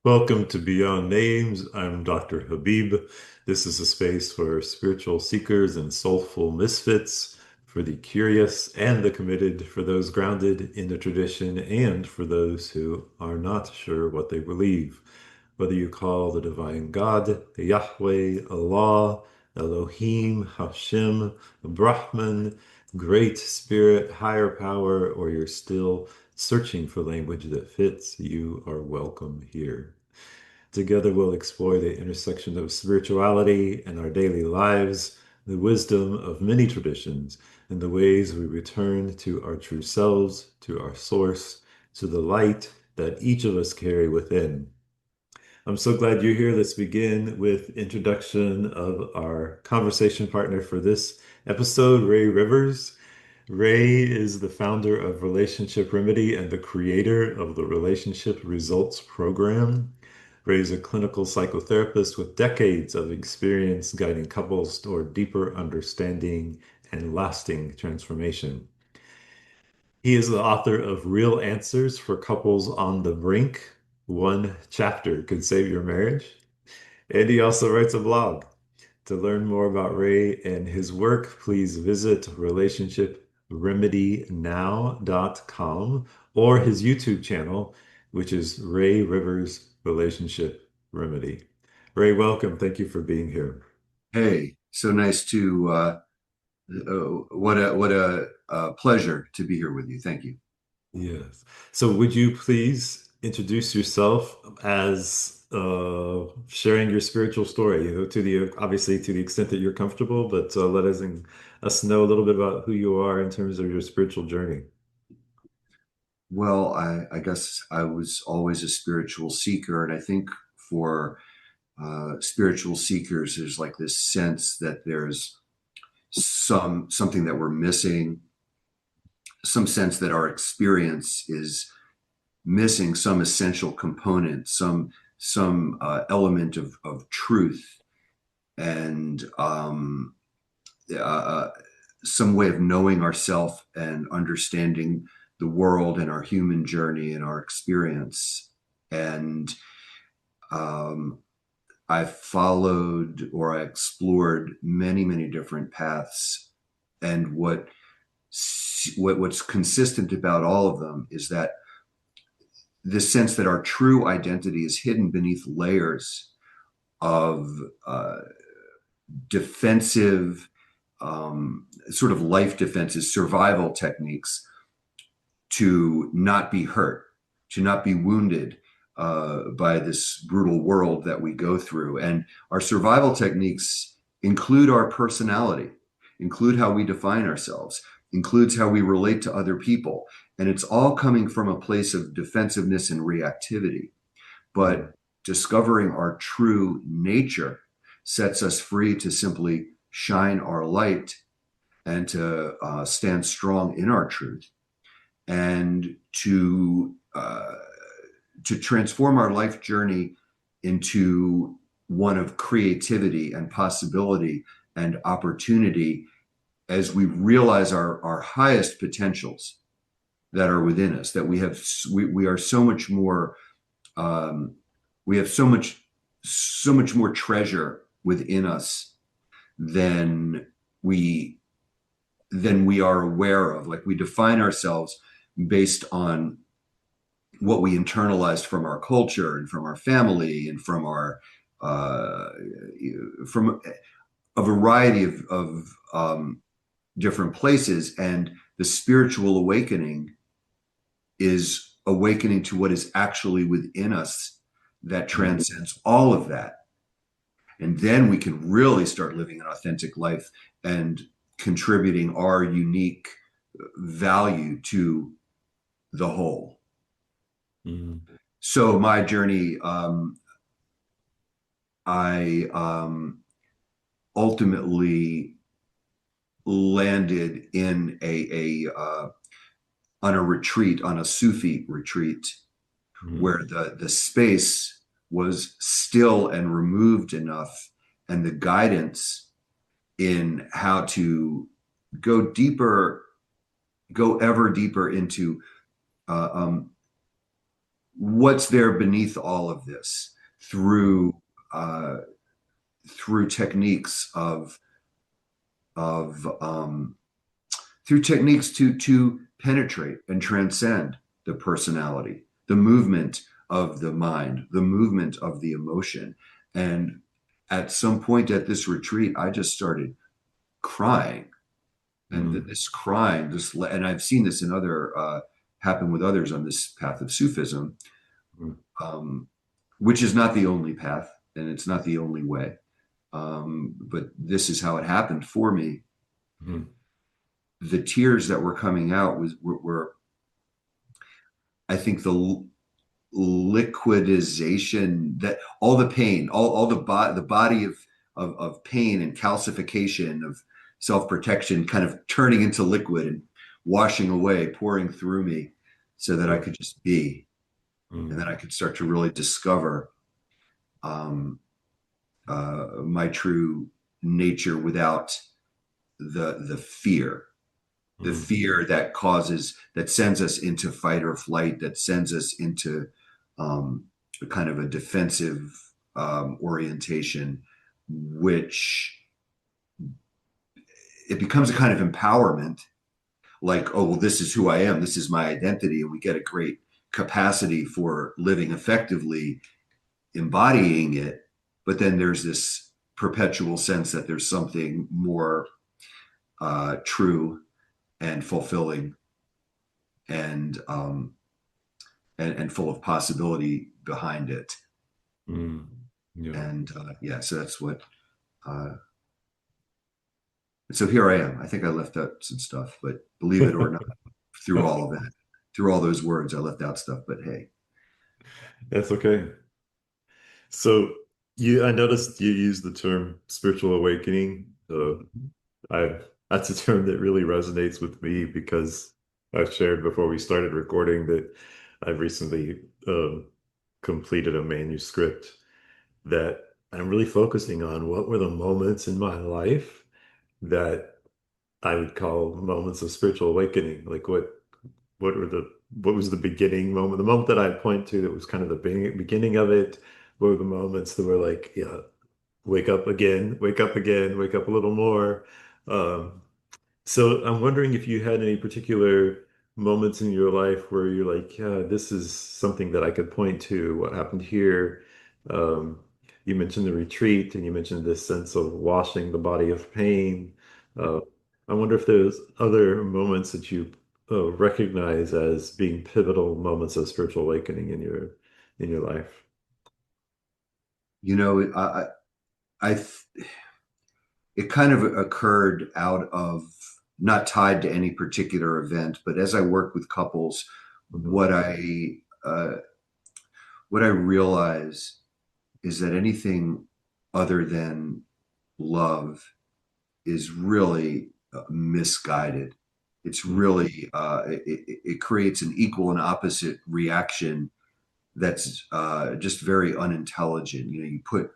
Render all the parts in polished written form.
Welcome to Beyond Names. I'm Dr. Habīb. This is a space for spiritual seekers and soulful misfits, for the curious and the committed, for those grounded in the tradition, and for those who are not sure what they believe. Whether you call the divine God, Yahweh, Allah, Elohim, Hashem, Brahman, Great Spirit, higher power, or you're still searching for language that fits, you are welcome here. Together, we'll explore the intersection of spirituality and our daily lives, the wisdom of many traditions, and the ways we return to our true selves, to our source, to the light that each of us carry within. I'm so glad you're here. Let's begin with introduction of our conversation partner for this episode, Ray Rivers. Ray is the founder of Relationship Remedy and the creator of the Relationship Results Program. Ray is a clinical psychotherapist with decades of experience guiding couples toward deeper understanding and lasting transformation. He is the author of Real Answers for Couples on the Brink. One chapter could save your marriage. And he also writes a blog. To learn more about Ray and his work, please visit relationshipremedy.now.com or his YouTube channel, which is Ray Rivers Relationship Remedy. Ray, welcome. Thank you for being here. Hey, so nice to what a pleasure to be here with you. Thank you. Yes. So would you please introduce yourself as sharing your spiritual story, to the obviously to the extent that you're comfortable, but let us know a little bit about who you are in terms of your spiritual journey. Well, I guess I was always a spiritual seeker, and I think for spiritual seekers, there's like this sense that there's something that we're missing, some sense that our experience is missing some essential component, some element of truth, and uh, some way of knowing ourself and understanding the world and our human journey and our experience. And um, I followed or I explored many different paths. And what's consistent about all of them is that this sense that our true identity is hidden beneath layers of defensive, sort of life defenses, survival techniques to not be hurt, to not be wounded by this brutal world that we go through. And our survival techniques include our personality, include how we define ourselves, includes how we relate to other people. And it's all coming from a place of defensiveness and reactivity. But discovering our true nature sets us free to simply shine our light and to stand strong in our truth and to transform our life journey into one of creativity and possibility and opportunity as we realize our highest potentials that are within us, that we are so much more, we have so much more treasure within us than we are aware of. Like, we define ourselves based on what we internalized from our culture and from our family and from our from a variety of different places. And the spiritual awakening is awakening to what is actually within us that transcends all of that. And then we can really start living an authentic life and contributing our unique value to the whole. Mhm. So my journey, I ultimately landed in a on a retreat, on a Sufi retreat, Mhm. where the space was still and removed enough, and the guidance in how to go deeper, go ever deeper into uh, um, what's there beneath all of this through uh, through techniques of through techniques to penetrate and transcend the personality, the movement of the mind, the movement of the emotion. And at some point at this retreat, I just started crying. And Mm, this crying, and I've seen this in other, happen with others on this path of Sufism, mm, um, which is not the only path and it's not the only way. But this is how it happened for me. mm, The tears that were coming out were I think the liquidization, that all the pain, all the body of pain and calcification of self-protection kind of turning into liquid and washing away, pouring through me so that I yeah, could just be, and mm, then I could start to really discover my true nature without the fear, the mm, fear that causes, that sends us into fight or flight, that sends us into um, a kind of a defensive orientation, which it becomes a kind of empowerment, like, oh, well, this is who I am, this is my identity, and we get a great capacity for living effectively, embodying it. But then there's this perpetual sense that there's something more true and fulfilling and and full of possibility behind it. mm, yeah. And yeah, so that's what. Uh, so here I am. I think I left out some stuff, but believe it or not, through all of that, through all those words, I left out stuff. But hey, That's okay. So I noticed you use the term spiritual awakening. I that's a term that really resonates with me because I've shared before we started recording that I've recently completed a manuscript that I'm really focusing on what were the moments in my life that I would call moments of spiritual awakening. Like what were what was the beginning moment, the moment that I'd point to that was kind of the beginning of it? What were the moments that were like, yeah, wake up again, wake up again, wake up a little more. Um, so I'm wondering if you had any particular moments in your life where you're like, yeah, this is something that I could point to. What happened here? Um, you mentioned the retreat and you mentioned this sense of washing the body of pain. Uh, I wonder if there's other moments that you recognize as being pivotal moments of spiritual awakening in your life. you know, I it kind of occurred out of, not tied to any particular event, but as I work with couples, Mhm. uh, what I realize is that anything other than love is really misguided. It's really it creates an equal and opposite reaction that's just very unintelligent. You know, you put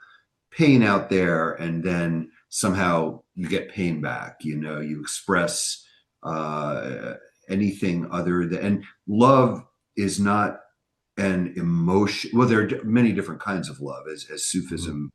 pain out there, and then somehow you get pain back. You know, you express uh, anything other than, and love is not an emotion. Well, there are many different kinds of love, as Mhm. Sufism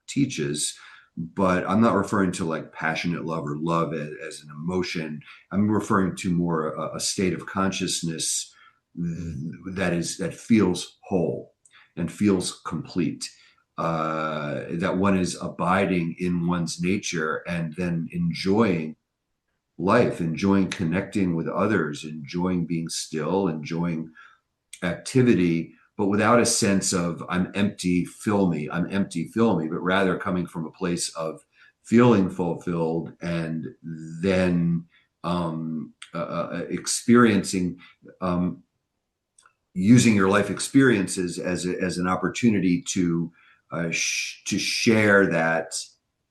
teaches, but I'm not referring to like passionate love or love as an emotion. I'm referring to more a state of consciousness that feels whole and feels complete. That one is abiding in one's nature and then enjoying life, enjoying connecting with others, enjoying being still, enjoying activity, but without a sense of I'm empty, fill me, I'm empty, fill me, but rather coming from a place of feeling fulfilled and then experiencing, um, using your life experiences as an opportunity to share that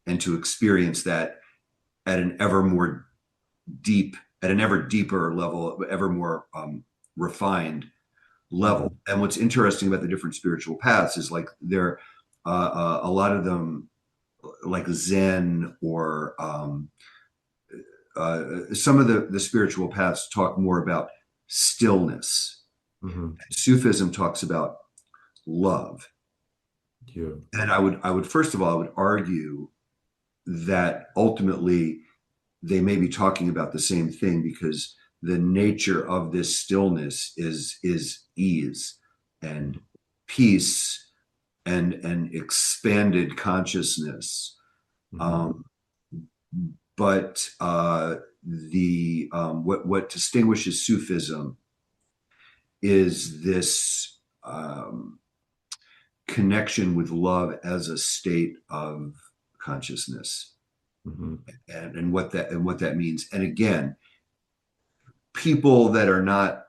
and to experience that at an ever more deep, at an ever deeper level, ever more refined level. Mhm. And what's interesting about the different spiritual paths is like they're a lot of them, like Zen or some of the spiritual paths talk more about stillness. Hmm. Sufism talks about love. Yeah. And I would first of all, I would argue that ultimately they may be talking about the same thing, because the nature of this stillness is ease and peace and expanded consciousness. Hmm. Um, but the what distinguishes Sufism is this connection with love as a state of consciousness, Hmm. and what that means. And again, people that are not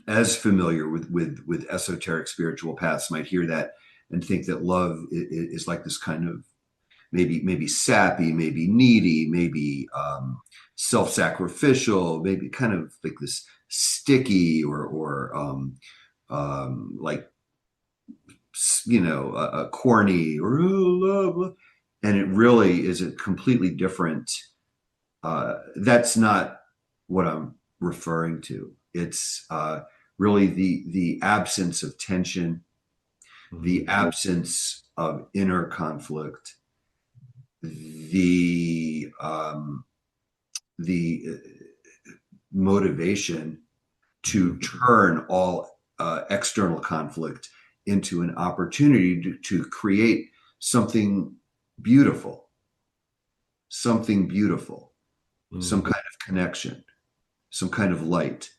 as familiar with esoteric spiritual paths might hear that and think that love is like this kind of maybe sappy, maybe needy, maybe self-sacrificial, maybe kind of like this sticky or like corny or oh, love, and it really is a completely different. That's not what I'm referring to. It's really the absence of tension, the Hmm. absence of inner conflict, the motivation to Hmm. turn all external conflict into an opportunity to create something beautiful, something beautiful, some Hmm. kind of connection, some kind of light,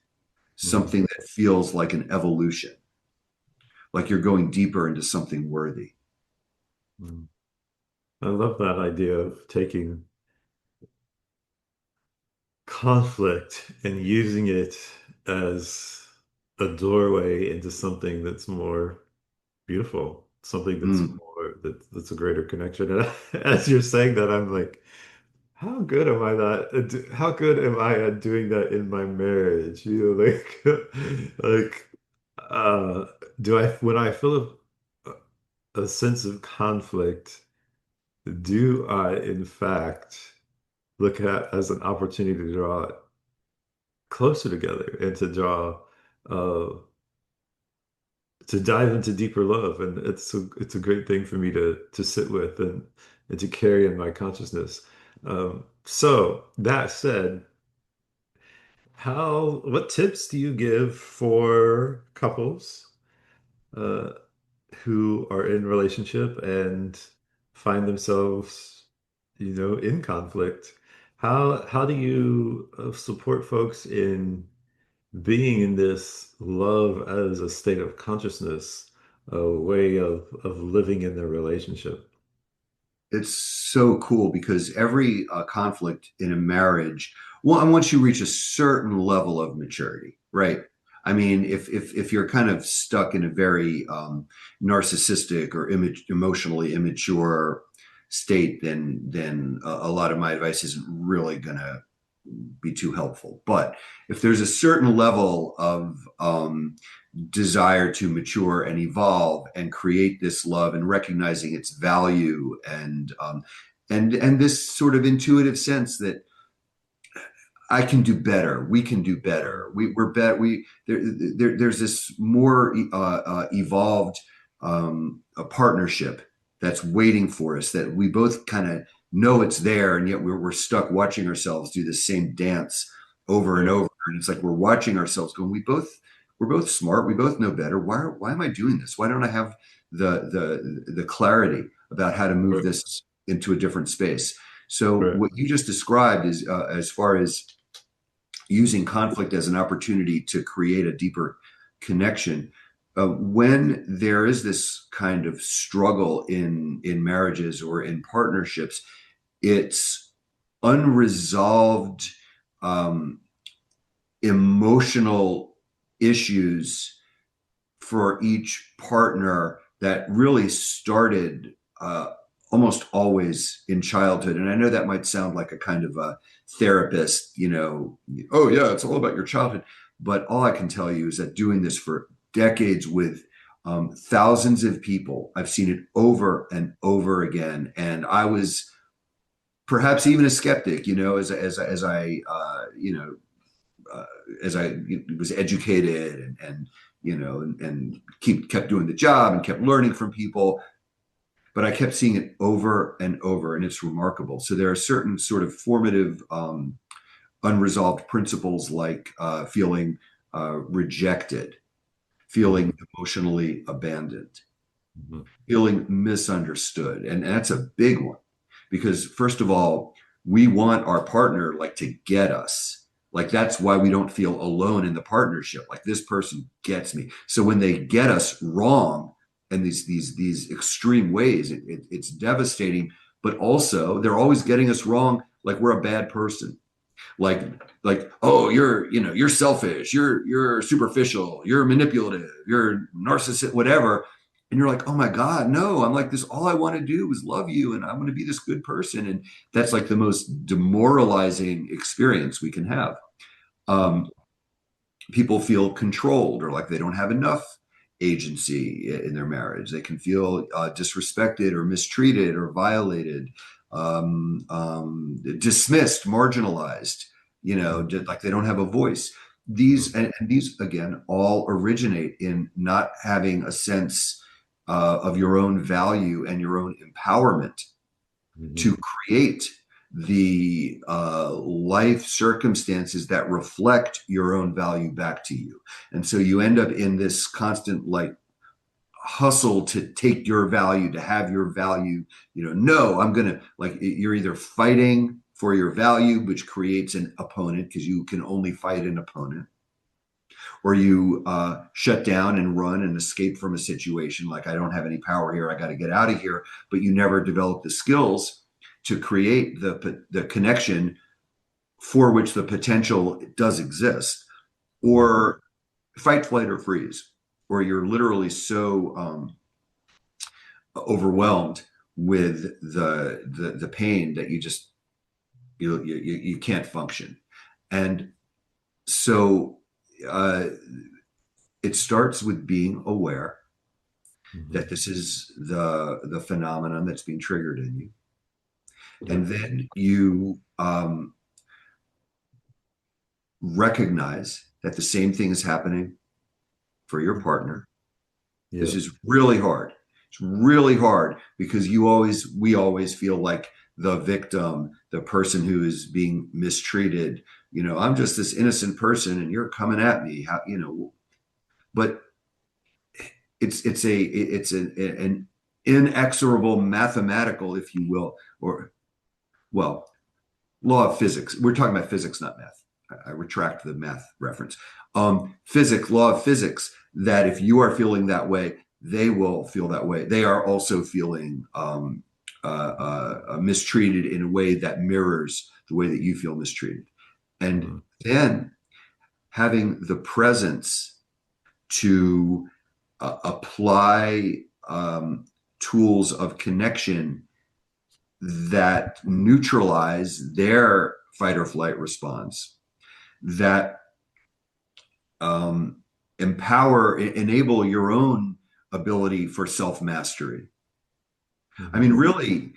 Hmm. something that feels like an evolution, like you're going deeper into something worthy. Hmm. I love that idea of taking conflict and using it as a doorway into something that's more beautiful, something that's Mm. more that's a greater connection. And as you're saying that, I'm like, how good am I that? How good am I at doing that in my marriage? You know, like, uh, do I when I feel a sense of conflict, do I in fact look at as an opportunity to draw closer together and to draw uh to dive into deeper love, and it's a great thing for me to sit with and to carry in my consciousness. So that said, what tips do you give for couples uh who are in relationship and find themselves, in conflict? How do you support folks in being in this love as a state of consciousness, a way of living in their relationship? It's so cool because every conflict in a marriage, well, and once you reach a certain level of maturity, right? I mean, if you're kind of stuck in a very narcissistic or emotionally immature state, then a lot of my advice isn't really going to be too helpful. But if there's a certain level of desire to mature and evolve and create this love and recognizing its value and this sort of intuitive sense that I can do better. We can do better. We're better. There's this more evolved a partnership that's waiting for us, that we both kind of know it's there, and yet we're stuck watching ourselves do the same dance over and Right. over. And it's like we're watching ourselves going, we're both smart. We both know better. Why am I doing this? Why don't I have the clarity about how to move Right. this into a different space? So Right. what you just described is as far as using conflict as an opportunity to create a deeper connection. When there is this kind of struggle in marriages or in partnerships, it's unresolved um, emotional issues for each partner that really started almost always in childhood. And I know that might sound like a kind of a therapist, oh, yeah, it's all about your childhood. But all I can tell you is that doing this for decades with thousands of people, I've seen it over and over again. And I was perhaps even a skeptic, as I as I was educated and and kept doing the job and kept learning from people, but I kept seeing it over and over, and it's remarkable. So there are certain sort of formative unresolved principles like feeling rejected, Mhm. feeling emotionally abandoned, Mhm. feeling misunderstood. And that's a big one because, first of all, we want our partner like to get us. Like that's why we don't feel alone in the partnership. Like this person gets me. So when they get us wrong in these extreme ways, it's devastating. But also, they're always getting us wrong. Like we're a bad person. like oh, you're selfish, you're superficial, you're manipulative, you're narcissist, whatever. And you're like, oh my god, no, I'm like this, all I want to do is love you and I want to be this good person. And that's like the most demoralizing experience we can have. um, People feel controlled or like they don't have enough agency in their marriage. They can feel disrespected or mistreated or violated, dismissed, marginalized, like they don't have a voice. These and these again all originate in not having a sense of your own value and your own empowerment Mhm. to create the life circumstances that reflect your own value back to you. And so you end up in this constant like hustle to take your value, to have your value. No, I'm going to like, you're either fighting for your value, which creates an opponent because you can only fight an opponent, or you shut down and run and escape from a situation like, I don't have any power here, I got to get out of here. But you never develop the skills to create the connection for which the potential does exist, Mhm. or fight, flight, or freeze, or you're literally so overwhelmed with the pain that you just you can't function. And so uh, it starts with being aware Mhm. that this is the phenomenon that's being triggered in you, Yeah. and then you recognize that the same thing is happening for your partner. This Yeah. is really hard. It's really hard because we always feel like the victim, the person who is being mistreated. I'm just this innocent person and you're coming at me. But an inexorable mathematical, if you will, or well, law of physics. We're talking about physics, not math. I retract the math reference. Physics, law of physics, that if you are feeling that way, they will feel that way. They are also feeling mistreated in a way that mirrors the way that you feel mistreated. And Mhm. then having the presence to apply tools of connection that neutralize their fight or flight response, that enable your own ability for self mastery. I Mhm. mean, really,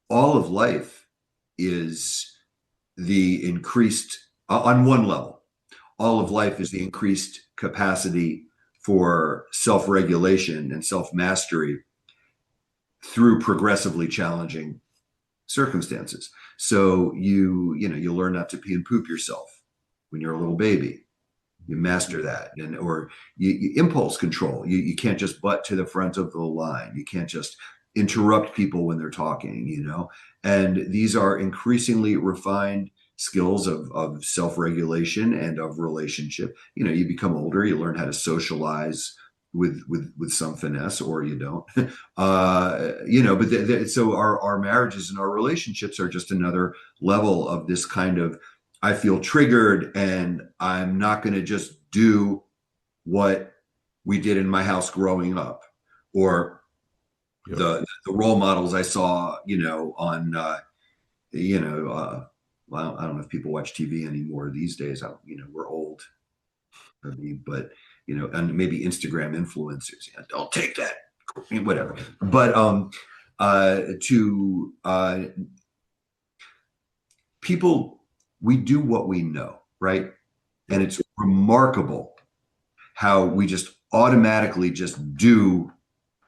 all of life is the increased, on one level, all of life is the increased capacity for self regulation and self mastery through progressively challenging circumstances. So you learn not to pee and poop yourself when you're a little baby. You master that, or you impulse control. You can't just butt to the front of the line. You can't just interrupt people when they're talking. And these are increasingly refined skills of self-regulation and of relationship. You become older, you learn how to socialize with some finesse, or you don't. But so our marriages and our relationships are just another level of this kind of, I feel triggered and I'm not going to just do what we did in my house growing up, or Yep. the role models I saw, on you know well, I don't know if people watch TV anymore these days. We're old, I mean, but and maybe Instagram influencers. Don't take that, whatever. But to people, we do what we know. right? And Yep. it's remarkable how we just automatically just do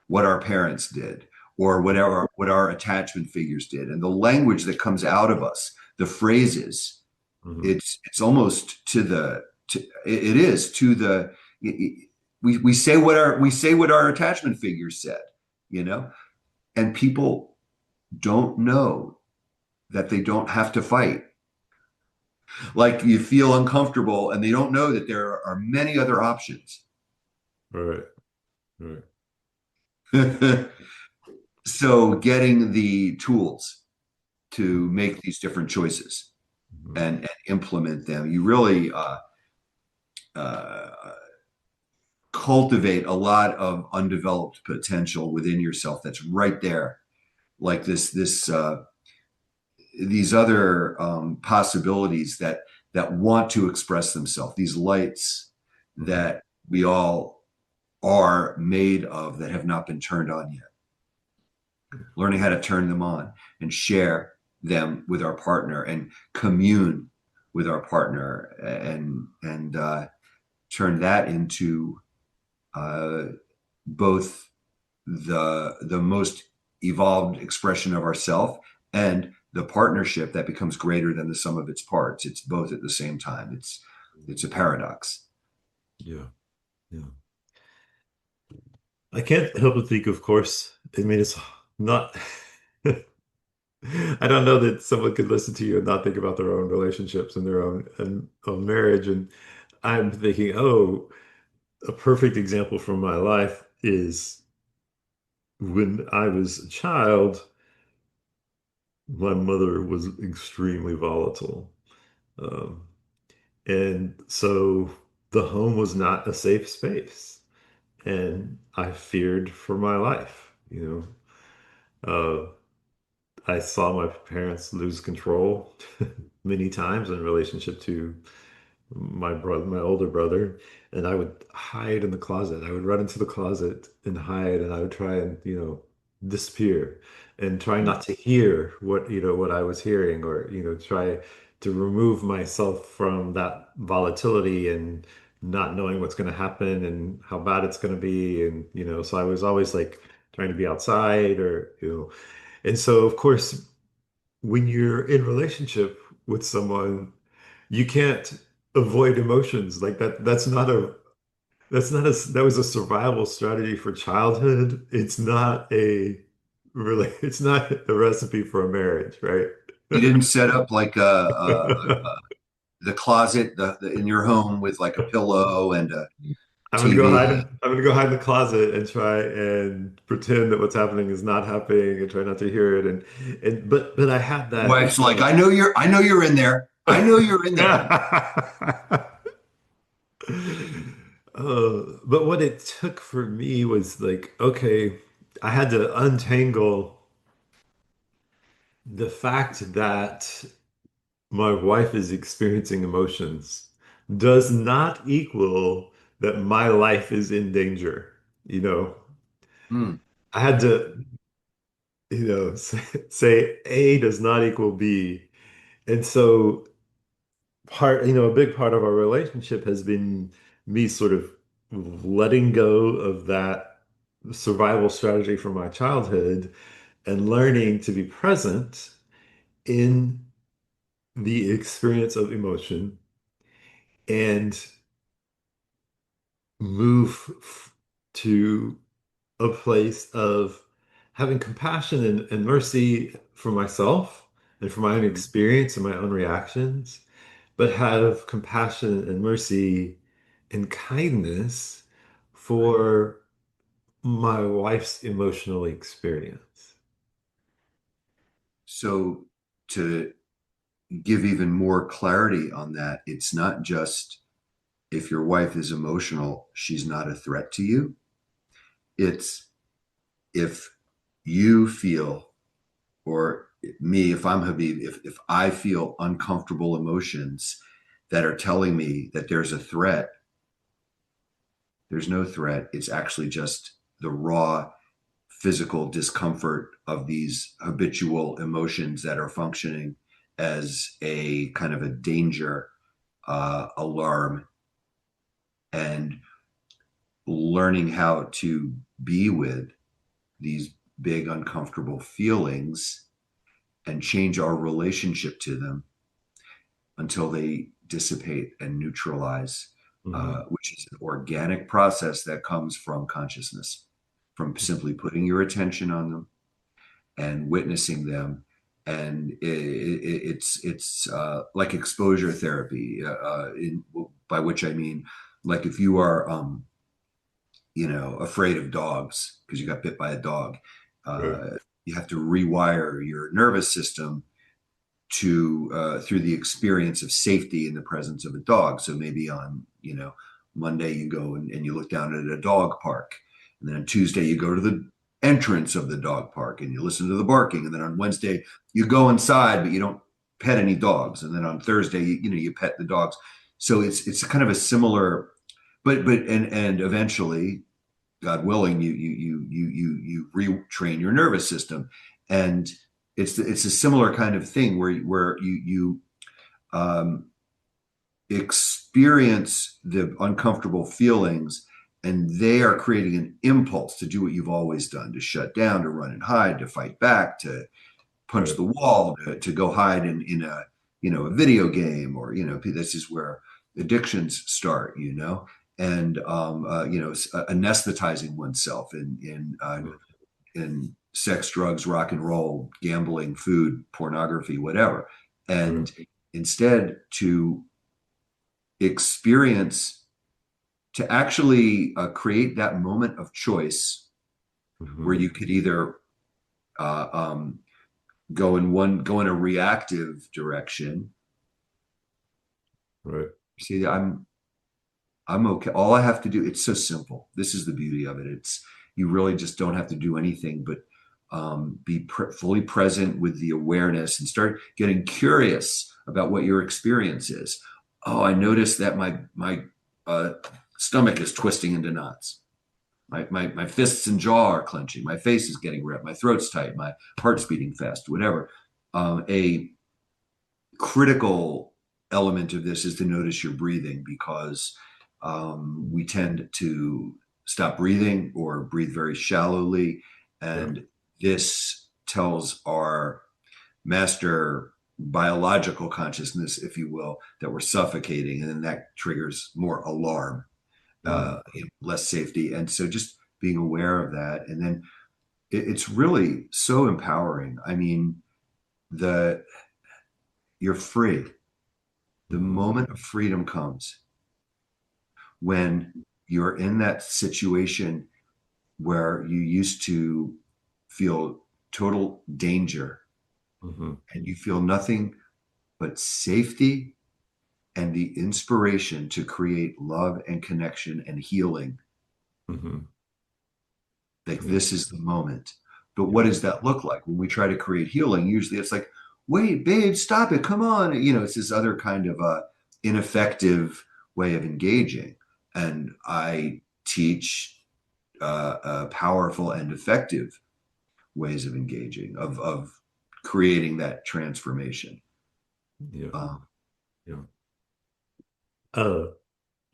what our parents did or whatever what our attachment figures did. And the language that comes out of us, the phrases, Mhm. it's almost to the it is to the we say what our attachment figures said, you know, and people don't know that they don't have to fight. Like you feel uncomfortable and they don't know that there are many other options. Right. Right. So getting the tools to make these different choices Mhm. and implement them, you really uh, cultivate a lot of undeveloped potential within yourself that's right there. Like these other possibilities that want to express themselves, these lights Mhm. that we all are made of that have not been turned on yet. Learning how to turn them on and share them with our partner and commune with our partner and turn that into uh, both the most evolved expression of ourself and the partnership that becomes greater than the sum of its parts. It's both at the same time. It's a paradox. Yeah. Yeah. I can't help but think, of course, I mean, it's not, I don't know that someone could listen to you and not think about their own relationships and their own marriage. And I'm thinking, oh, a perfect example from my life is when I was a child, my mother was extremely volatile. Um, and so the home was not a safe space. And I feared for my life, I saw my parents lose control many times in relationship to my brother, my older brother, and I would hide in the closet. I would run into the closet and hide, and I would try and, disappear and try not to hear what I was hearing, or, try to remove myself from that volatility and not knowing what's going to happen and how bad it's going to be. And, so I was always like trying to be outside or, and so of course, when you're in relationship with someone, you can't avoid emotions like that. That was a survival strategy for childhood. It's not a recipe for a marriage, right? You didn't set up like the closet in your home with like a pillow and a TV. I'm gonna go hide in the closet and try and pretend that what's happening is not happening and try not to hear it. But I had that. Wife's like, I know you're in there. I know you're in there. But what it took for me was like, okay, I had to untangle the fact that my wife is experiencing emotions does not equal that my life is in danger. You know, Hmm. I had to, say A does not equal B. And so a big part of our relationship has been me sort of letting go of that survival strategy from my childhood and learning to be present in the experience of emotion and move to a place of having compassion and mercy for myself and for my own Mhm. experience and my own reactions, but have compassion and mercy and kindness Right. for my wife's emotional experience. So to give even more clarity on that, it's not just if your wife is emotional, she's not a threat to you. It's if you feel, or me, if I'm Habib, if I feel uncomfortable emotions that are telling me that there's a threat, there's no threat. It's actually just the raw physical discomfort of these habitual emotions that are functioning as a kind of a danger alarm, and learning how to be with these big uncomfortable feelings and change our relationship to them until they dissipate and neutralize, Hmm. which is an organic process that comes from consciousness, from simply putting your attention on them and witnessing them. And it's like exposure therapy, by which I mean, like if you are, afraid of dogs because you got bit by a dog, Right. uh, you have to rewire your nervous system to through the experience of safety in the presence of a dog. So maybe on Monday you go and you look down at a dog park, and then on Tuesday you go to the entrance of the dog park and you listen to the barking, and then on Wednesday you go inside but you don't pet any dogs, and then on Thursday you pet the dogs. So it's kind of a similar, but eventually, God willing, you retrain your nervous system, and it's a similar kind of thing where you um, experience the uncomfortable feelings, and they are creating an impulse to do what you've always done: to shut down, to run and hide, to fight back, to punch Right. the wall, to go hide in a video game, or this is where addictions start, and anesthetizing oneself in sex, drugs, rock and roll, gambling, food, pornography, whatever, Right. and instead to experience, to actually create that moment of choice where Hmm. you could either uh, um, go in a reactive direction. Right. See, I'm okay. All I have to do, it's so simple. This is the beauty of it. It's You really just don't have to do anything but be fully present with the awareness and start getting curious about what your experience is. Oh, I noticed that my uh, stomach is twisting into knots. My fists and jaw are clenching. My face is getting red. My throat's tight. My heart's beating fast. Whatever. A critical element of this is to notice your breathing, because we tend to stop breathing or breathe very shallowly. Right. And this tells our master biological consciousness, if you will, that we're suffocating. And then that triggers more alarm, Mm. less safety. And so just being aware of that. And then it's really so empowering. I mean, the you're free. The Hmm. moment of freedom comes when you're in that situation where you used to feel total danger, Hmm. and you feel nothing but safety and the inspiration to create love and connection and healing. Hmm. Like, Yeah. this is the moment. But what Yeah. does that look like when we try to create healing? Usually it's like, wait, babe, stop it, come on. It's this other kind of ineffective way of engaging. And I teach powerful and effective ways of engaging, of creating that transformation. Yeah. Um, Yeah. Uh,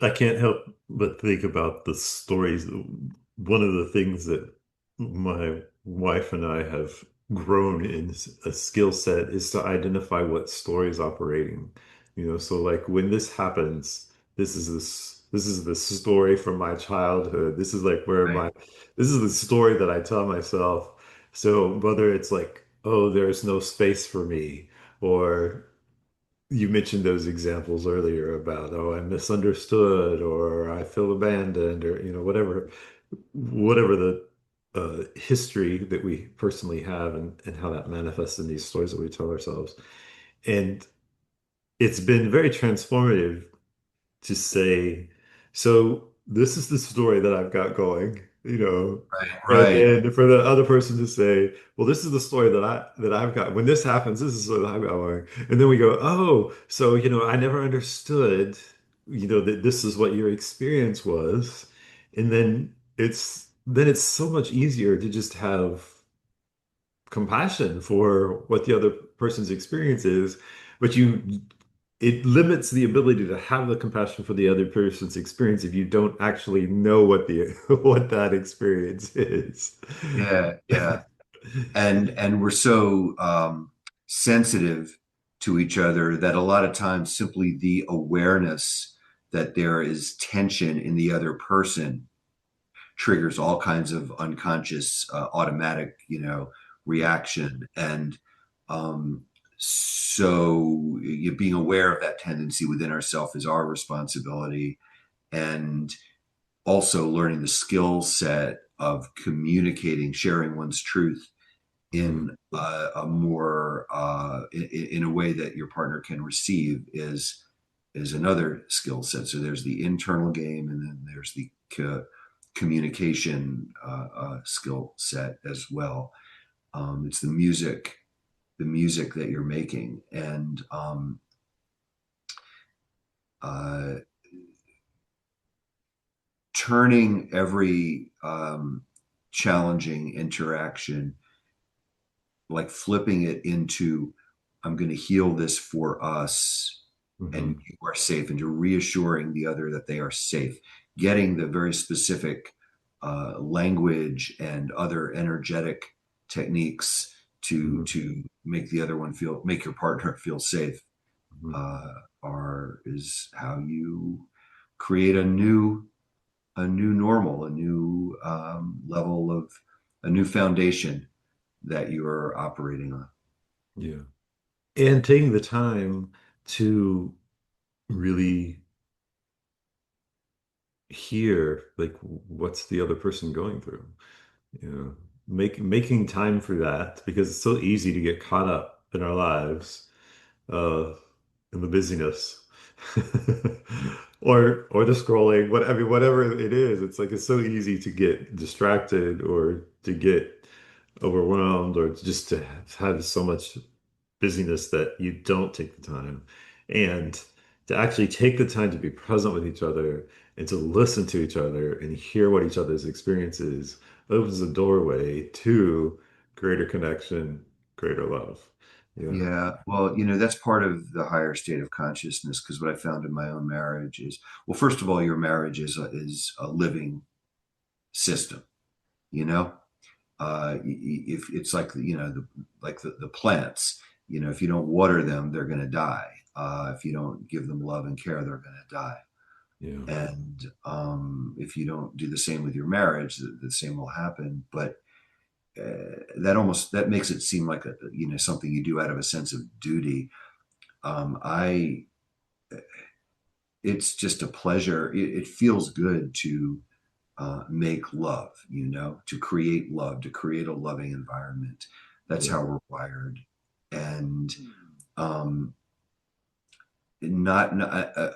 I can't help but think about the stories. One of the things that my wife and I have grown in a skill set is to identify what story is operating. So like when this happens, this is the story from my childhood. This is like where right. this is the story that I tell myself. So whether it's like, oh, there's no space for me, or you mentioned those examples earlier about, oh, I'm misunderstood or I feel abandoned or, whatever the history that we personally have and how that manifests in these stories that we tell ourselves. And it's been very transformative to say, so this is the story that I've got going, Right. and Right. then for the other person to say, well, this is the story that I've got. When this happens, this is what I've got going. And then we go, oh, so I never understood, that this is what your experience was. And then it's so much easier to just have compassion for what the other person's experience is. But it limits the ability to have the compassion for the other person's experience if you don't actually know what the what that experience is. Yeah, yeah. And we're so sensitive to each other that a lot of times simply the awareness that there is tension in the other person triggers all kinds of unconscious automatic reaction. And um, so you being aware of that tendency within ourselves is our responsibility, and also learning the skill set of communicating, sharing one's truth Mhm. in a more in a way that your partner can receive is another skill set. So there's the internal game, and then there's the communication skill set as well. It's the music that you're making, and uh, turning every challenging interaction, like flipping it into, I'm going to heal this for us, and Mhm. you are safe, and you're reassuring the other that they are safe, getting the very specific language and other energetic techniques Mhm. to make the other one feel, make your partner feel safe, Mhm. are is how you create a new normal, a new level of, a new foundation that you are operating on. Yeah. And taking the time to really hear like what's the other person going through. You know, making time for that because it's so easy to get caught up in our lives, uh, in the busyness. Or the scrolling, what I mean, whatever it is, it's like it's so easy to get distracted or to get overwhelmed or just to have so much busyness that you don't take the time. And to actually take the time to be present with each other and to listen to each other and hear what each other's experience is opens the doorway to greater connection, greater love. Yeah. Yeah, well, that's part of the higher state of consciousness, because what I found in my own marriage is, well, first of all, your marriage is a living system, you know. If it's like the plants, if you don't water them, they're going to die. If you don't give them love and care, they're going to die. Yeah. And if you don't do the same with your marriage, the same will happen. But that makes it seem like something you do out of a sense of duty. I It's just a pleasure. It feels good to make love, to create love, to create a loving environment. That's Yeah. how we're wired. And not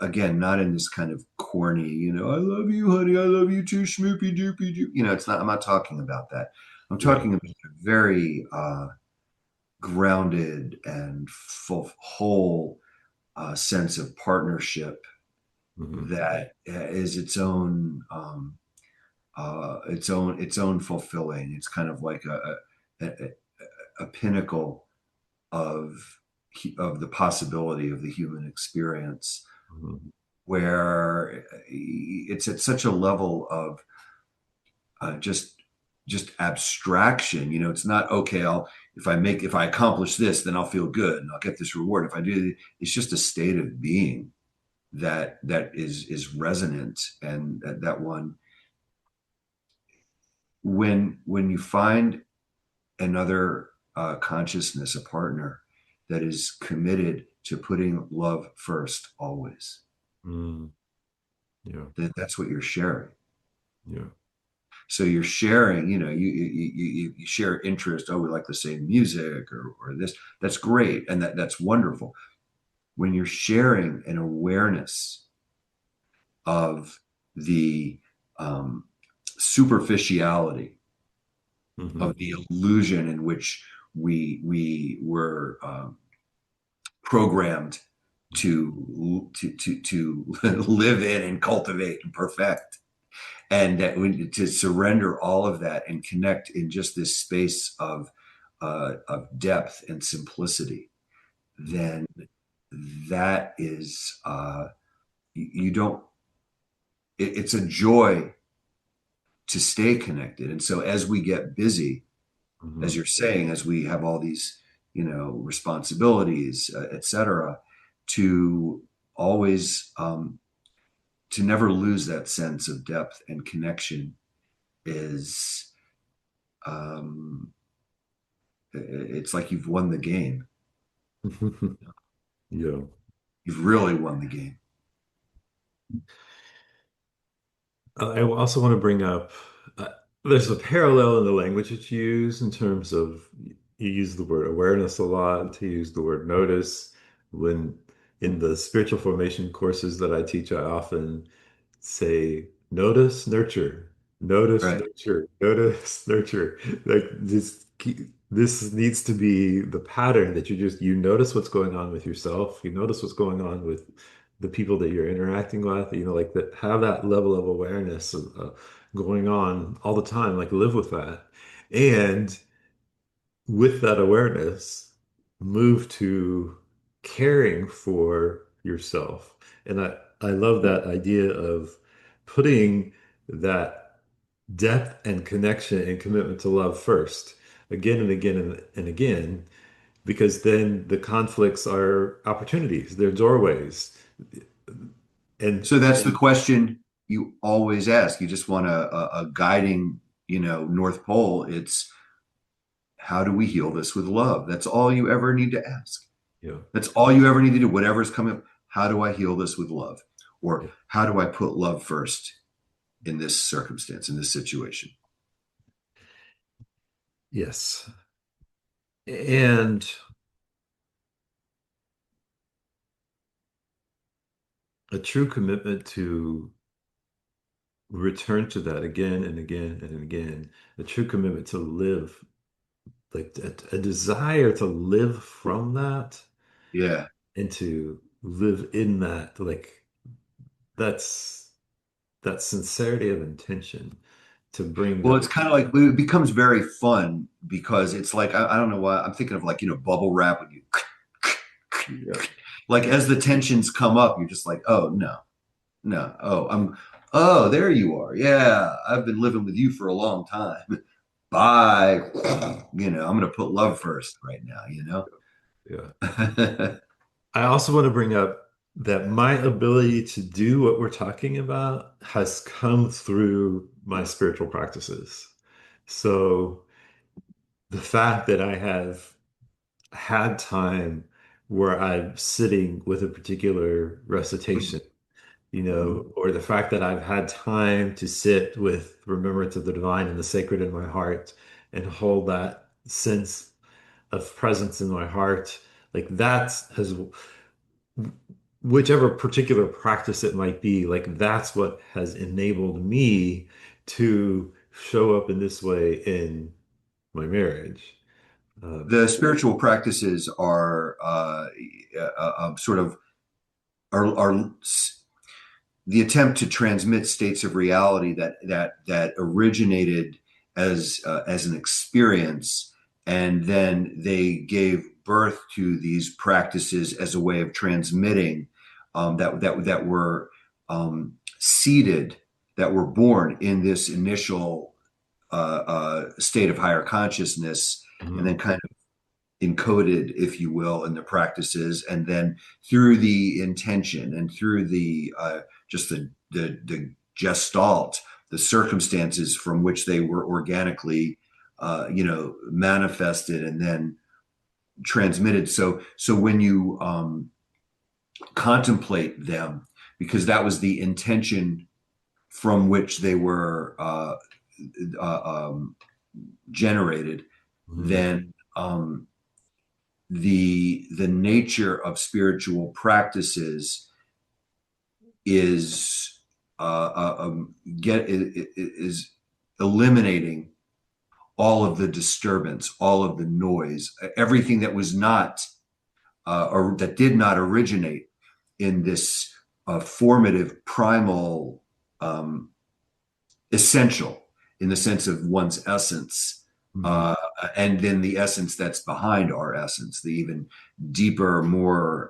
again, not in this kind of corny, I love you, honey, I love you too, schmoopy doopy doo. It's not, I'm not talking about that. I'm Yeah. talking about a very grounded and full, whole sense of partnership Hmm. that is its own fulfilling. It's kind of like a pinnacle of the possibility of the human experience, Hmm. where it's at such a level of just abstraction. It's not, okay, if I accomplish this, then I'll feel good and I'll get this reward. If I do, it's just a state of being that is resonant, and that one, when you find another consciousness, a partner that is committed to putting love first always, Mm. Yeah. that's what you're sharing. Yeah. So you're sharing, you share interest. Oh, we like the same music, or this. That's great, and that's wonderful. When you're sharing an awareness of the superficiality Hmm. of the illusion in which we were programmed to live in and cultivate and perfect, and that to surrender all of that and connect in just this space of depth and simplicity, then that is, you don't, it's a joy to stay connected. And so as we get busy, as Mhm. you're saying, as we have all these, responsibilities, et cetera, to always, to never lose that sense of depth and connection is, um, it's like you've won the game. Yeah. You've really won the game. I also want to bring up uh, there's a parallel in the language that you use in terms of you use the word awareness a lot, to use the word notice. When in the spiritual formation courses that I teach, I often say notice, Right. nurture, notice, nurture. Like this needs to be the pattern that you notice what's going on with yourself, you notice what's going on with the people that you're interacting with, like that, have that level of awareness going on all the time, like live with that. And with that awareness, move to caring for yourself. And I love that idea of putting that depth and connection and commitment to love first, again and again and again, because then the conflicts are opportunities, they're doorways. And So that's the question you always ask. You just want a guiding, North Pole. It's how do we heal this with love? That's all you ever need to ask. yeah, That's all you ever need to do. Whatever's coming up, how do I heal this with love? Or yeah, how do I put love first in this circumstance, in this situation? yes. And a true commitment to return to that again and again and again, a true commitment to live, like a desire to live from that Yeah. and to live in that, like that's that sincerity of intention to bring Well, the it's kind of like it becomes very fun because it's like I don't know why I'm thinking of like bubble wrap when you yeah, like as the tensions come up, you're just like, oh no, no, oh there you are, yeah, I've been living with you for a long time. Bye, I'm gonna put love first right now, yeah. I also want to bring up that my ability to do what we're talking about has come through my spiritual practices. So the fact that I have had time where I'm sitting with a particular recitation, or the fact that I've had time to sit with remembrance of the divine and the sacred in my heart and hold that sense of presence in my heart, like that has whichever particular practice it might be, like that's what has enabled me to show up in this way in my marriage. Um, The spiritual practices are sort of are the attempt to transmit states of reality that originated as an experience, and then they gave birth to these practices as a way of transmitting, that were seeded, that were born in this initial state of higher consciousness, and mhm, then kind of encoded, if you will, in the practices, and then through the intention and through the just the gestalt, the circumstances from which they were organically, manifested and then transmitted. So when you contemplate them, because that was the intention from which they were generated, mhm, then the nature of spiritual practices is get is eliminating all of the disturbance, all of the noise, everything that was not or that did not originate in this formative, primal, essential in the sense of one's essence, Mhm. uh, and then the essence that's behind our essence, the even deeper, more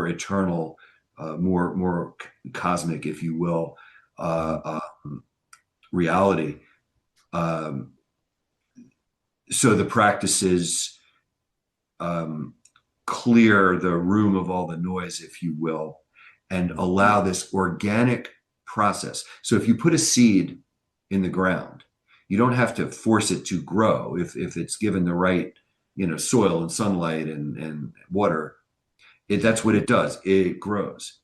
eternal, more cosmic, if you will, Mhm. reality. Um, so the practices um, clear the room of all the noise, if you will, and allow this organic process. So if you put a seed in the ground, you don't have to force it to grow if it's given the right, soil and sunlight and water. That's what it does. It grows.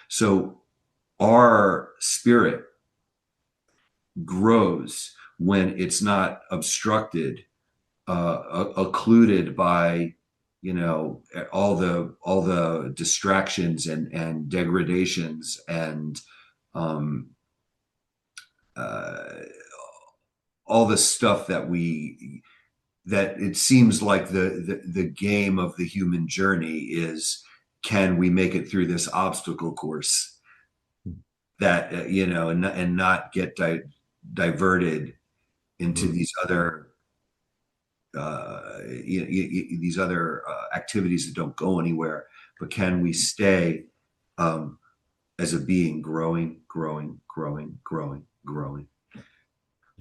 So our spirit grows when it's not obstructed, occluded by all the distractions and degradations and um, uh, all the stuff that it seems like the game of the human journey is, can we make it through this obstacle course that and not get diverted into Mhm. these other activities that don't go anywhere, but can we stay um, as a being growing, growing, growing, growing, growing, Yeah.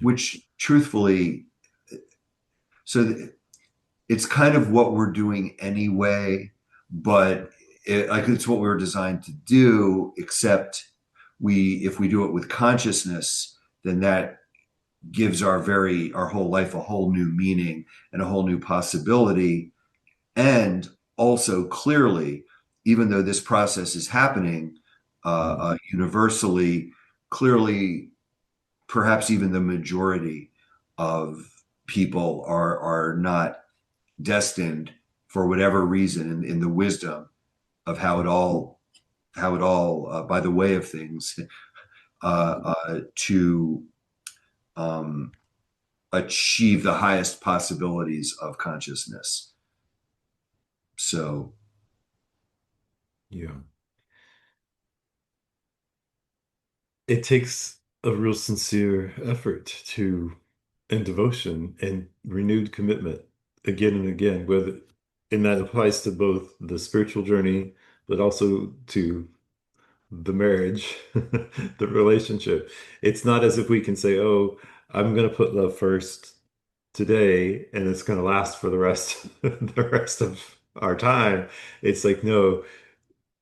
which truthfully, so it's kind of what we're doing anyway, but like it's what we were designed to do, except if we do it with consciousness, then that gives our whole life a whole new meaning and a whole new possibility. And also, clearly, even though this process is happening Mhm. universally, clearly, perhaps even the majority of people are not destined, for whatever reason, in the wisdom of how it all, by the way of things, to um, achieve the highest possibilities of consciousness. So Yeah. It takes a real sincere effort to, and devotion and renewed commitment again and again, whether, and that applies to both the spiritual journey, but also to the marriage, the relationship. It's not as if we can say, oh, I'm going to put love first today and it's going to last for the rest, the rest of our time. It's like, no,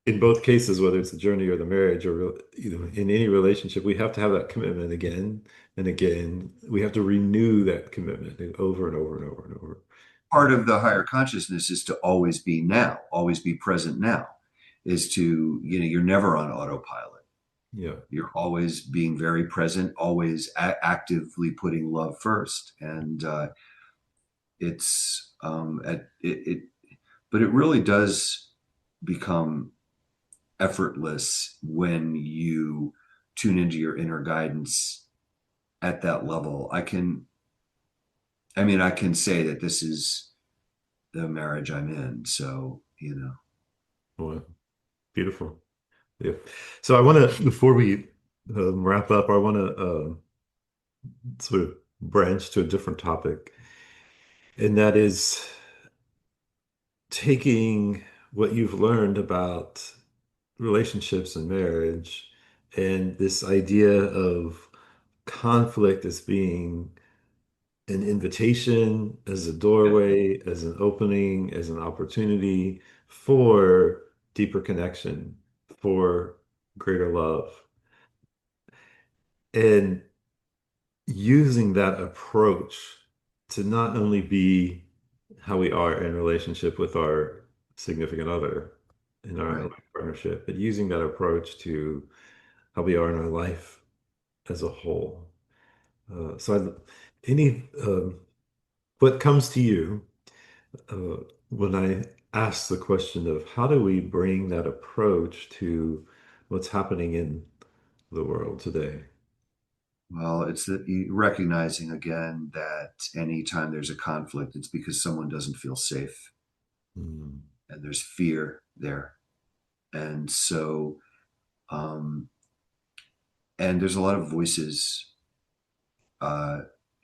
in both cases, whether it's the journey or the marriage or in any relationship, we have to have that commitment again and again. We have to renew that commitment over and over and over and over. part of the higher consciousness is to always be now, always be present now, is to, you're never on autopilot. Yeah. You're always being very present, always actively putting love first. And it's, but it really does become effortless when you tune into your inner guidance at that level. I can say that this is the marriage I'm in. So, Well, beautiful. Yeah. So I want to, before we wrap up, I want to sort of branch to a different topic, and that is taking what you've learned about relationships and marriage and this idea of conflict as being an invitation, as a yeah. doorway, as an opening, as an opportunity for deeper connection, for greater love. And using that approach to not only be how we are in relationship with our significant other in our Right. life partnership, but using that approach to how we are in our life as a whole. Any what comes to you when I ask the question of how do we bring that approach to what's happening in the world today? Well, it's recognizing again that anytime there's a conflict, it's because someone doesn't feel safe Mm, and there's fear there. And so, um, and there's a lot of voices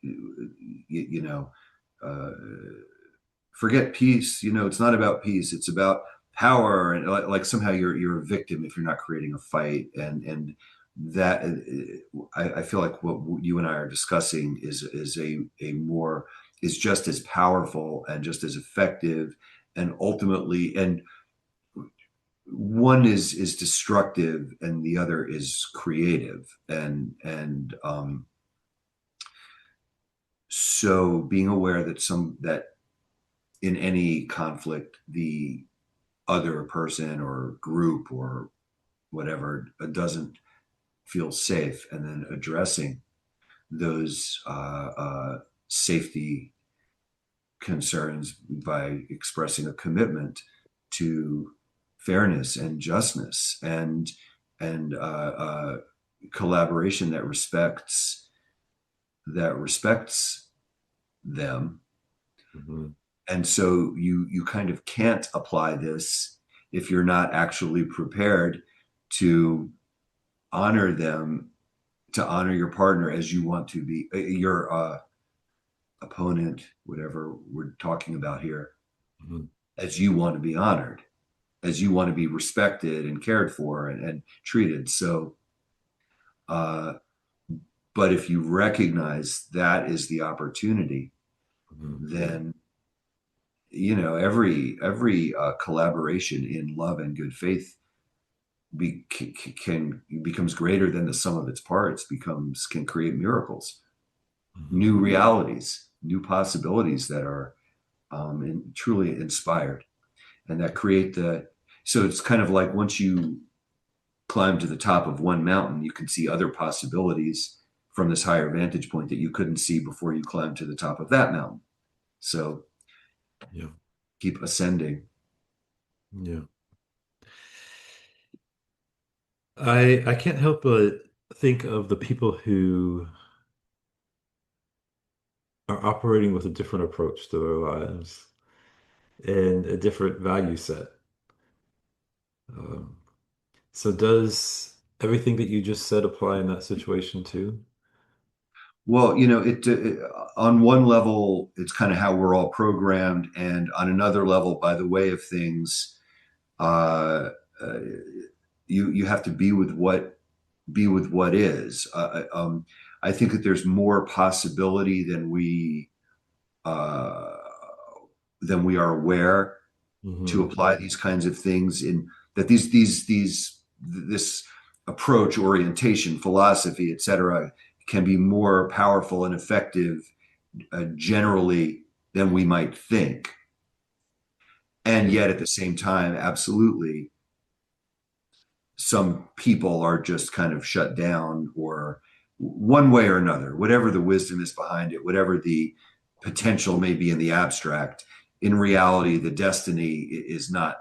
you know, uh, forget peace. It's not about peace. It's about power, and like somehow you're a victim if you're not creating a fight. And that I feel like what you and I are discussing is a more is just as powerful and just as effective, and ultimately, and one is destructive and the other is creative, and so being aware that in any conflict the other person or group or whatever doesn't feel safe, and then addressing those safety concerns by expressing a commitment to fairness and justness, and collaboration that respects them. Mhm. And so you kind of can't apply this if you're not actually prepared to honor them, to honor your partner as you want to be, your opponent, whatever we're talking about here, Mhm. as you want to be honored, as you want to be respected and cared for, and treated. So, uh, but if you recognize that is the opportunity, Mhm. then every collaboration in love and good faith becomes greater than the sum of its parts, becomes can create miracles, Mhm. new realities, new possibilities that are truly inspired, and that create the. So it's kind of like once you climb to the top of one mountain, you can see other possibilities from this higher vantage point that you couldn't see before you climbed to the top of that mountain. So Yeah. keep ascending. Yeah. I can't help but think of the people who are operating with a different approach to their lives and a different value set. Um, so does everything that you just said apply in that situation too? Well, it on one level, it's kind of how we're all programmed, and on another level, by the way of things, uh, uh, you have to be with what is. I think that there's more possibility uh, than we are aware to Hmm. apply these kinds of things in that these this approach, orientation, philosophy, etc., can be more powerful and effective generally than we might think. And Yeah. yet at the same time, absolutely, some people are just kind of shut down, or one way or another, whatever the wisdom is behind it, whatever the potential may be in the abstract. In reality, the destiny is not,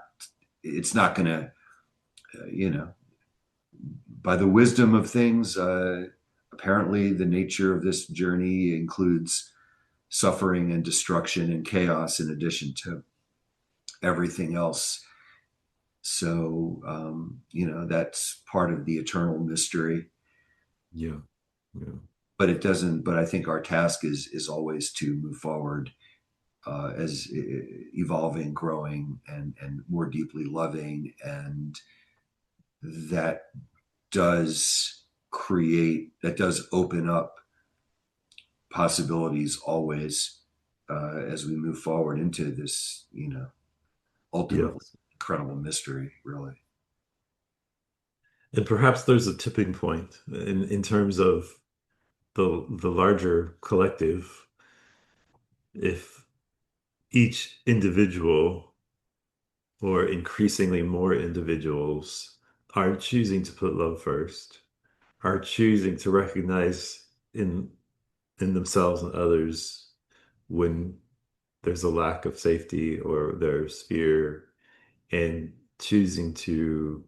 it's not going to, you know, by the wisdom of things, apparently the nature of this journey includes suffering and destruction and chaos in addition to everything else. So, that's part of the eternal mystery. Yeah. Yeah. But it doesn't. But I think our task is always to move forward as evolving, growing, and more deeply loving, and that does open up possibilities always as we move forward into this, ultimately Yes. incredible mystery, really. And perhaps there's a tipping point in terms of the larger collective. If each individual or increasingly more individuals are choosing to put love first, are choosing to recognize in themselves and others when there's a lack of safety or there's fear, and choosing to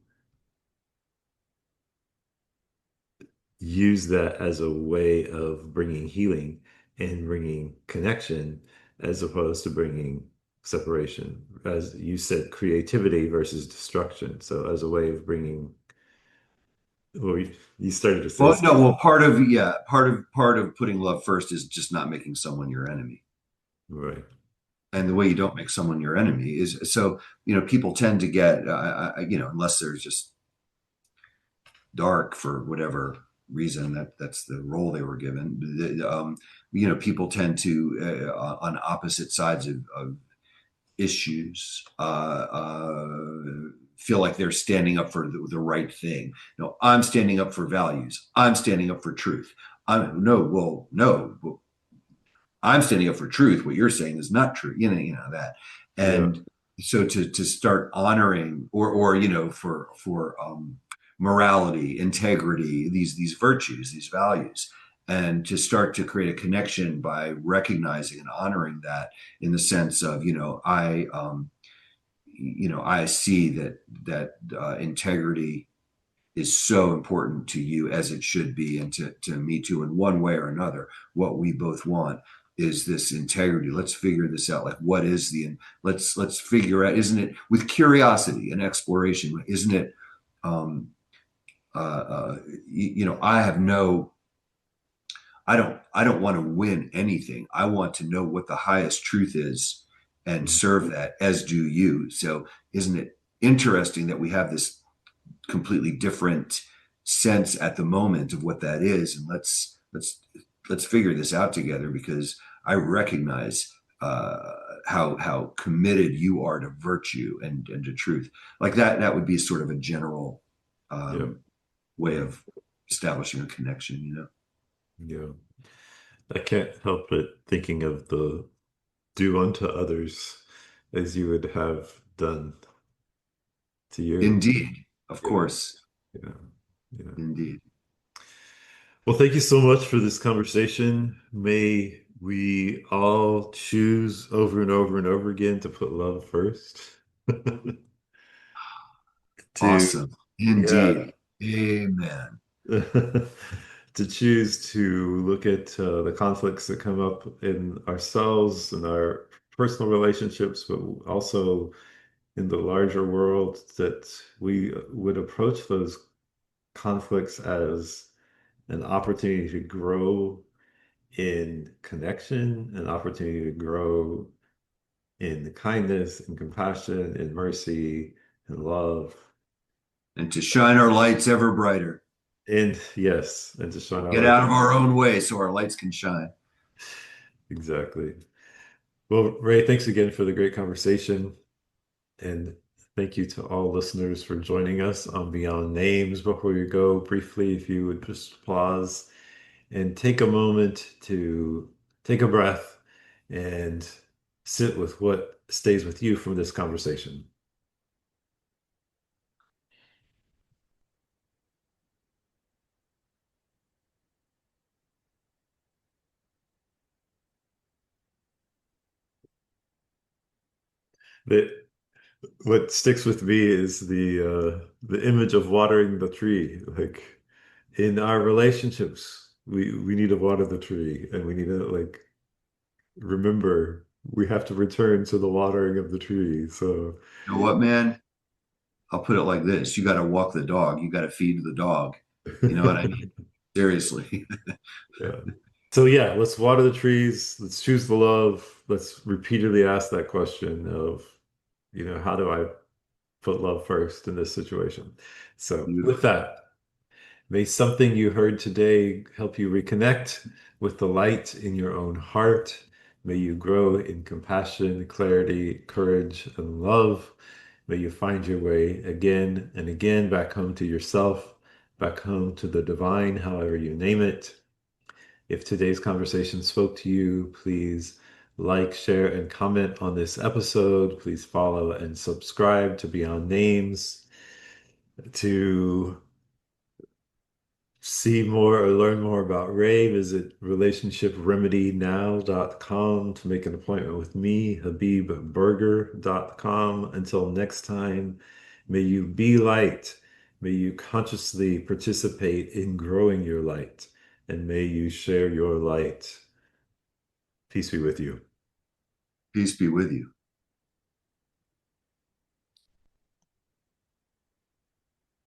use that as a way of bringing healing and bringing connection as opposed to bringing separation. As you said, creativity versus destruction. So, as a way of bringing Well, you started to say Well, no, something. well, part of putting love first is just not making someone your enemy. Right. And the way you don't make someone your enemy is so, people tend to get, unless they're just dark for whatever reason, that's the role they were given. People tend to, on opposite sides of issues, feel like they're standing up for the right thing. No, I'm standing up for values. I'm standing up for truth. No. I'm standing up for truth. What you're saying is not true. That, Yeah. and so to start honoring, or for morality, integrity, these virtues, these values, and to start to create a connection by recognizing and honoring that, in the sense of, I see that integrity is so important to you, as it should be, and to me too, in one way or another. What we both want is this integrity. Let's figure this out. Like, what is let's figure out, isn't it, with curiosity and exploration, isn't it, um I have no, I don't want to win anything. I want to know what the highest truth is and Mhm. serve that, as do you. So isn't it interesting that we have this completely different sense at the moment of what that is? And let's figure this out together, because I recognize, how committed you are to virtue and to truth. Like that would be sort of a general, Yeah. way of establishing a connection. Yeah. I can't help but thinking of the do unto others as you would have done to you. Indeed, of Yeah. course, Yeah. Yeah. indeed. Well, thank you so much for this conversation. May we all choose over and over and over again to put love first. To, Awesome. yeah. Indeed. Amen. To choose to look at the conflicts that come up in ourselves and our personal relationships, but also in the larger world, that we would approach those conflicts as an opportunity to grow in connection, an opportunity to grow in kindness and compassion and mercy and love. And to shine our lights ever brighter. And yes, and to shine our Get light. out of our own way so our lights can shine. Exactly. Well, Ray, thanks again for the great conversation. And thank you to all listeners for joining us on Beyond Names. Before you go, briefly, if you would just pause and take a moment to take a breath and sit with what stays with you from this conversation. That what sticks with me is the image of watering the tree. Like in our relationships, we need to water the tree, and we need to like remember we have to return to the watering of the tree. So You know what, man? I'll put it like this: you got to walk the dog, you got to feed the dog. You know what I mean? Seriously. yeah. So yeah, let's water the trees. Let's choose the love. Let's repeatedly ask that question of, how do I put love first in this situation? So with Beautiful. that, may something you heard today help you reconnect with the light in your own heart. May you grow in compassion, clarity, courage, and love. May you find your way again and again back home to yourself, back home to the divine, however you name it. If today's conversation spoke to you, please like, share, and comment on this episode. Please follow and subscribe to Beyond Names to see more or learn more about Ray. Visit relationshipremedy.now.com to make an appointment with me, HabībBoerger.com. Until next time, may you be light. May you consciously participate in growing your light, and may you share your light. Peace be with you. Peace be with you.